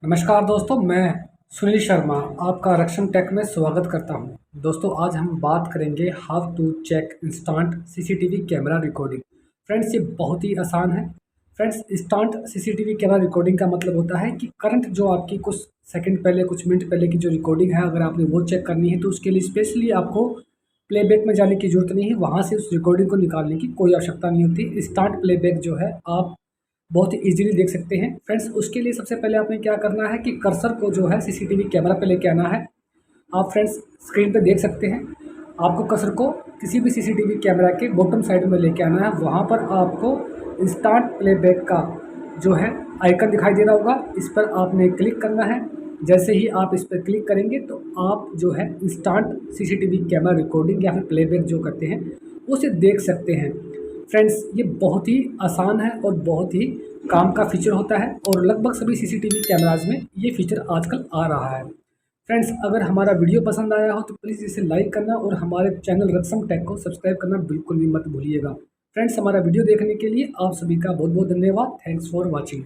नमस्कार दोस्तों, मैं सुनील शर्मा आपका रक्षण टेक में स्वागत करता हूं। दोस्तों, आज हम बात करेंगे how to check instant CCTV camera recording. Friends, ये बहुत ही आसान है। Friends, instant CCTV camera recording का मतलब होता है कि करंट जो आपकी कुछ सेकंड पहले, कुछ मिनट पहले की जो रिकॉर्डिंग है, अगर आपने वो चेक करनी है तो उसके लिए स्पेशली आपको प्लेबैक में जाने की ज़रूरत नहीं है। वहाँ से उस रिकॉर्डिंग को निकालने की कोई आवश्यकता नहीं होती। इंस्टेंट प्लेबैक जो है आप बहुत ही ईज़िली देख सकते हैं। फ्रेंड्स, उसके लिए सबसे पहले आपने क्या करना है कि कर्सर को जो है सीसीटीवी कैमरा पे लेके आना है। आप फ्रेंड्स स्क्रीन पे देख सकते हैं, आपको कर्सर को किसी भी सीसीटीवी कैमरा के बॉटम साइड में लेके आना है। वहाँ पर आपको इंस्टेंट प्लेबैक का जो है आइकन दिखाई दे रहा होगा, इस पर आपने क्लिक करना है। जैसे ही आप इस पर क्लिक करेंगे तो आप जो है इंस्टेंट सीसीटीवी कैमरा रिकॉर्डिंग या फिर प्लेबैक जो करते हैं उसे देख सकते हैं। फ्रेंड्स, ये बहुत ही आसान है और बहुत ही काम का फीचर होता है और लगभग सभी सीसीटीवी कैमराज में ये फीचर आजकल आ रहा है। फ्रेंड्स, अगर हमारा वीडियो पसंद आया हो तो प्लीज़ इसे लाइक करना और हमारे चैनल रक्षम टेक को सब्सक्राइब करना बिल्कुल भी मत भूलिएगा। फ्रेंड्स, हमारा वीडियो देखने के लिए आप सभी का बहुत बहुत धन्यवाद। Thanks for watching.